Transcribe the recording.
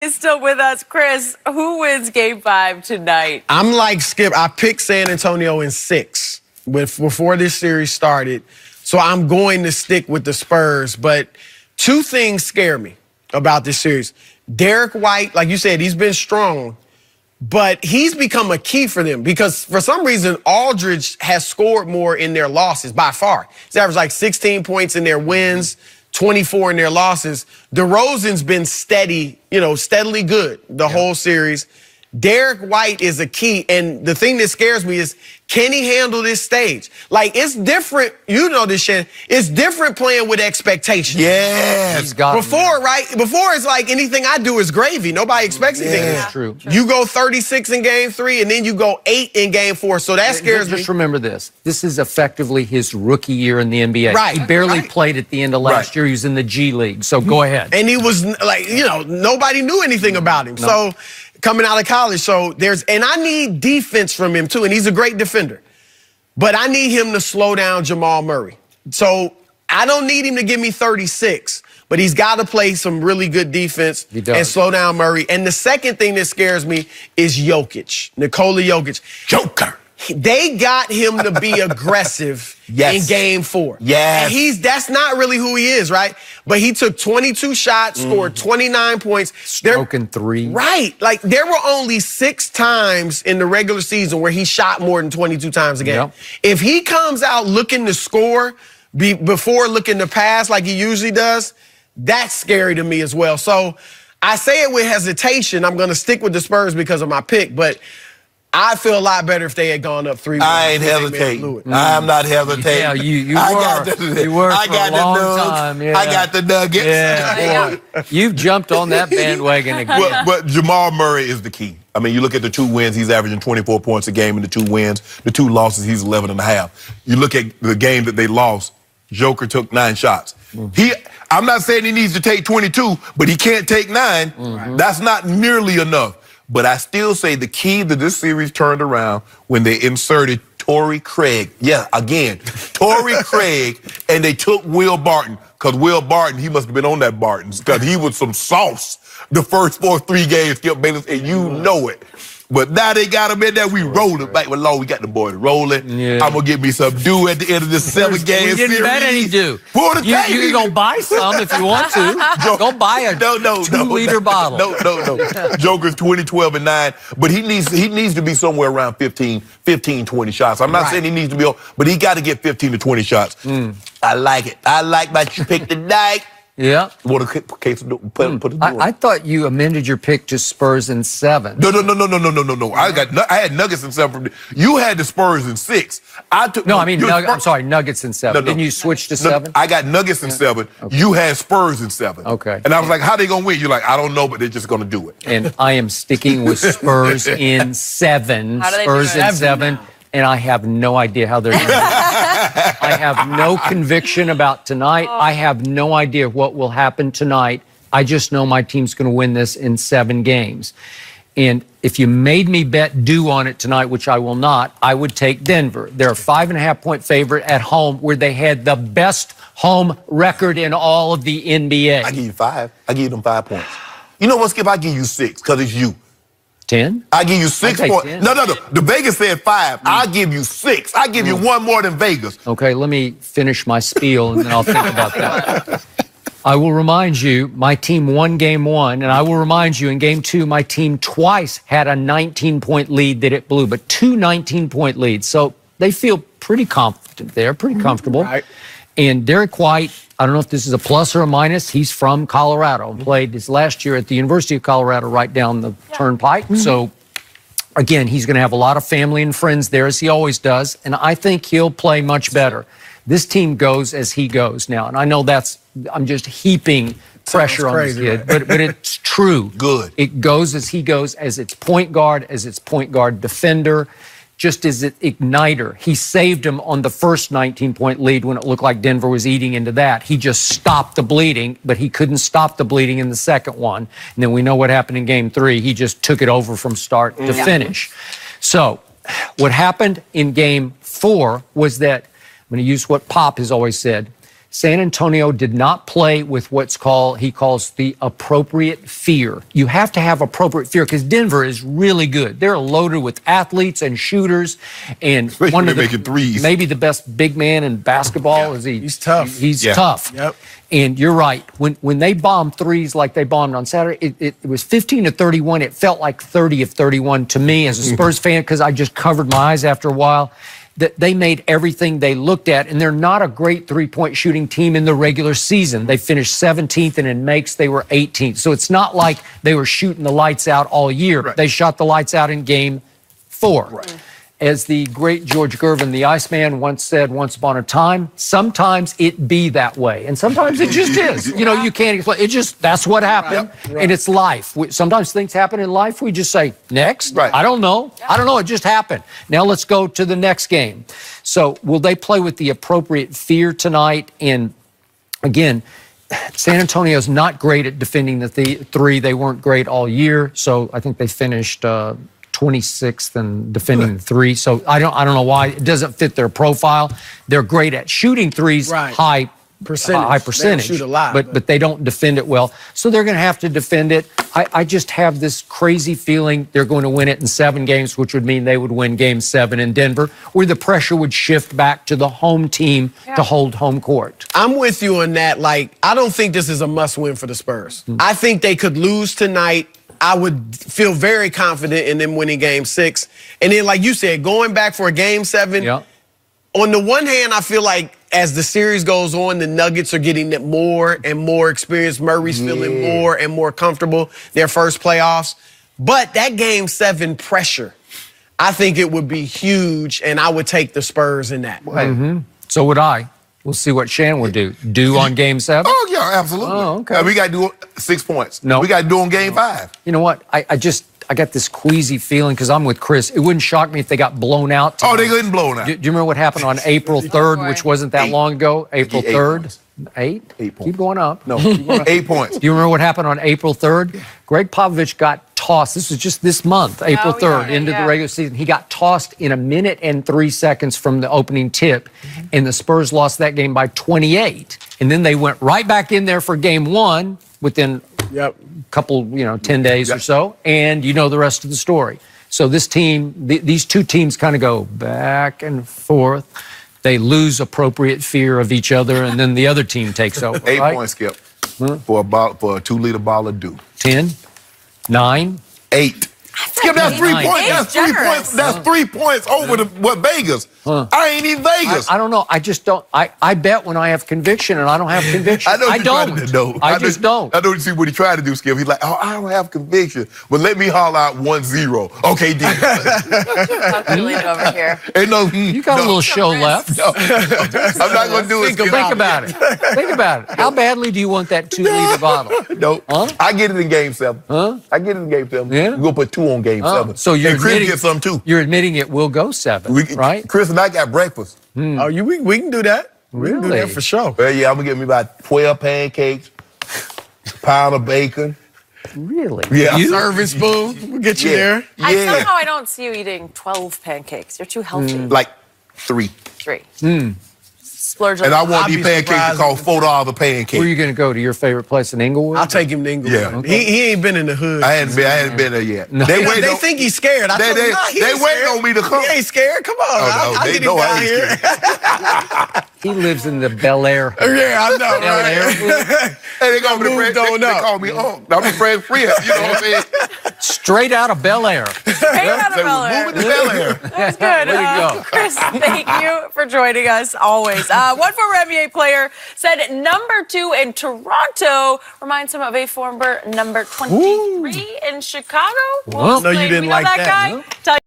Is still with us. Chris, who wins Game 5 tonight? I'm like Skip. I picked San Antonio in 6 before this series started. So I'm going to stick with the Spurs. But two things scare me about this series. Derek White, like you said, he's been strong. But he's become a key for them because for some reason, Aldridge has scored more in their losses by far. He's averaged like 16 points in their wins, 24 in their losses. DeRozan's been steady, steadily good the whole series. Derek White is a key. And the thing that scares me is, can he handle this stage? Like, it's different. You know this, Shannon. It's different playing with expectations. Yes. Before, right? Before, it's like anything I do is gravy. Nobody expects anything. That's true. You go 36 in Game 3, and then you go 8 in Game 4. So that scares me. Just remember this. This is effectively his rookie year in the NBA. Right. He barely played at the end of last year. He was in the G League. So go ahead. And he was like, nobody knew anything about him. No. So coming out of college. So and I need defense from him too. And he's a great defender. But I need him to slow down Jamal Murray. So I don't need him to give me 36, but he's got to play some really good defense and slow down Murray. And the second thing that scares me is Jokic, Nikola Jokic. Joker. They got him to be aggressive in Game 4. Yes. And that's not really who he is, right? But he took 22 shots, scored 29 points. Stroking 3. Right. Like, there were only 6 times in the regular season where he shot more than 22 times a game. Yep. If he comes out looking to score before looking to pass like he usually does, that's scary to me as well. So I say it with hesitation. I'm going to stick with the Spurs because of my pick, but I feel a lot better if they had gone up 3-1. I ain't hesitating. I'm not hesitating. Yeah, you were I got for a long time. I got the nuggets. Yeah, boy. You've jumped on that bandwagon again. But Jamal Murray is the key. I mean, you look at the 2 wins, he's averaging 24 points a game in the 2 wins. The 2 losses, he's 11 and a half. You look at the game that they lost, Joker took 9 shots. I'm not saying he needs to take 22, but he can't take 9. That's not nearly enough. But I still say the key to this series turned around when they inserted Torrey Craig. Yeah, again, Torrey Craig, and they took Will Barton. Because Will Barton, he must have been on that Barton's, because he was some sauce the first 3 games, Skip Bayless, and you know it. But now they got him in there. We rolling back with Law. We got the boys rolling. Yeah. I'm going to get me some dew at the end of this 7-game series. You didn't bet any dew. You're going to buy some if you want to. Go buy a 2-liter bottle. No. Joker's 20, 12, and 9. But he needs to be somewhere around 15, 20 shots. I'm not saying he needs to be, but he got to get 15 to 20 shots. I like it. I like my pick tonight. Yeah. What a case of put it I thought you amended your pick to Spurs in 7. No. I had Nuggets in 7. You had the Spurs in 6. I'm sorry, Nuggets in 7. Didn't you switch to 7? I got Nuggets in 7. Okay. You had Spurs in 7. Okay. And I was like, how they gonna win? You're like, I don't know, but they're just gonna do it. And I am sticking with Spurs in 7. Spurs in 7. Now? And I have no idea how they're going to do it. I have no conviction about tonight. I have no idea what will happen tonight. I just know my team's going to win this in 7 games. And if you made me bet due on it tonight, which I will not, I would take Denver. They're a 5.5-point favorite at home where they had the best home record in all of the NBA. I give you 5. I give them 5 points. You know what, Skip? I give you 6 because it's you. 10? I give you 6 points. 10. No. The Vegas said 5. I'll give you 6. I give you 1 more than Vegas. Okay, let me finish my spiel and then I'll think about that. I will remind you, my team won Game 1, and I will remind you in Game 2, my team twice had a 19-point lead that it blew, but 2 19-point leads. So they feel pretty confident there, pretty comfortable. Right. And Derek White, I don't know if this is a plus or a minus. He's from Colorado and played his last year at the University of Colorado right down the turnpike. So, again, he's going to have a lot of family and friends there, as he always does. And I think he'll play much better. This team goes as he goes now. And I know I'm just heaping pressure on this kid, but it's true. Good. It goes as he goes, as its point guard, defender. Just as an igniter. He saved him on the first 19-point lead when it looked like Denver was eating into that. He just stopped the bleeding, but he couldn't stop the bleeding in the second one. And then we know what happened in Game 3. He just took it over from start to finish. So what happened in Game 4 was that, I'm going to use what Pop has always said, San Antonio did not play with he calls the appropriate fear. You have to have appropriate fear because Denver is really good. They're loaded with athletes and shooters, and one of making threes. Maybe the best big man in basketball. He's tough. He's tough. Yep. And you're right. When they bombed threes like they bombed on Saturday, it was 15-31. It felt like 30-31 to me as a Spurs fan because I just covered my eyes after a while. That they made everything they looked at, and they're not a great three-point shooting team in the regular season. They finished 17th, and in makes they were 18th. So it's not like they were shooting the lights out all year. Right. They shot the lights out in Game 4. Right. As the great George Gervin, the Iceman, once said once upon a time, sometimes it be that way. And sometimes it just is. You know, you can't explain. It just, that's what happened. Right. And it's life. Sometimes things happen in life. We just say, next. Right. I don't know. I don't know. It just happened. Now let's go to the next game. So will they play with the appropriate fear tonight? And again, San Antonio's not great at defending the three. They weren't great all year. So I think they finished 26th and defending the three. So I don't know why it doesn't fit their profile. They're great at shooting threes, high percentage. They don't shoot a lot, but they don't defend it well. So they're going to have to defend it. I just have this crazy feeling they're going to win it in 7 games, which would mean they would win Game 7 in Denver, where the pressure would shift back to the home team to hold home court. I'm with you on that. Like, I don't think this is a must-win for the Spurs. I think they could lose tonight. I would feel very confident in them winning Game 6. And then, like you said, going back for a Game 7, on the one hand, I feel like as the series goes on, the Nuggets are getting more and more experience. Murray's feeling more and more comfortable, their first playoffs. But that Game 7 pressure, I think it would be huge, and I would take the Spurs in that. So would I. We'll see what Shannon would do on Game 7. Oh, yeah, absolutely. Oh, okay. We got to do 6 points. No. We got to do on Game 5. You know what? I got this queasy feeling because I'm with Chris. It wouldn't shock me if they got blown out tonight. Oh, they getting blown out. Do you remember what happened on April 3rd, which wasn't that long ago? April 3rd? 8? 8 points. Keep going up. No, 8 points. Do you remember what happened on April 3rd? Greg Popovich got tossed. This was just this month, April 3rd, into the regular season. He got tossed in 1 minute and 3 seconds from the opening tip, and the Spurs lost that game by 28. And then they went right back in there for Game 1 within a couple, 10 days or so, and you know the rest of the story. So this team, these two teams kind of go back and forth. They lose appropriate fear of each other, and then the other team takes over. 8 right? points, Skip, for a 2-liter bottle of Dew. 10, 9, 8. Skip, that's 3 points. That's 3 points. That's 3 points over Vegas. I ain't even Vegas. I don't know. I just don't. I bet when I have conviction, and I don't have conviction. I know I don't. I just don't. I know you see what he tried to do, Skip. He's like, oh, I don't have conviction, but let me haul out 1-0. Okay, D. Over here. Ain't no. You got a little show left. No, I'm not gonna do it. Think about it. Think about it. How badly do you want that 2-liter bottle? No. I get it in Game 7. I get it in Game 7. Yeah? We're gonna put 2 on Game 7. So you're and Chris admitting, gets some too. You're admitting it will go 7, right? Chris and I got breakfast. Oh, we can do that. We can do that for sure. Well, yeah, I'm gonna get me about 12 pancakes, pound of bacon. Really? Yeah. Serving spoon. We'll get you there. Somehow I don't see you eating 12 pancakes. You're too healthy. Like 3. 3. Splurge on And I want I'll these be pancakes to surprised. cost $4 a pancake. Where are you going to go? To your favorite place in Inglewood? I'll take him to Inglewood. Yeah. Okay. He ain't been in the hood. I hadn't been there yet. No. They waiting on- think he's scared. I told him, nah, he they ain't waiting scared. on me to come. He ain't scared. Come on. Oh, no, I'll they get him know I down ain't here. scared. He lives in the Bel Air. Yeah, I know, Bel Air. right? Hey, they call me Moved on they up. call me I'm a friend free. You know what I'm saying? Straight out of Bel Air. Straight out of They Bel was Air. moving to Bel Air. That's good. Way to go. Chris, thank you for joining us always. One former NBA player said number 2 in Toronto reminds him of a former number 23 in Chicago. No, you didn't We know like that that, guy. Tell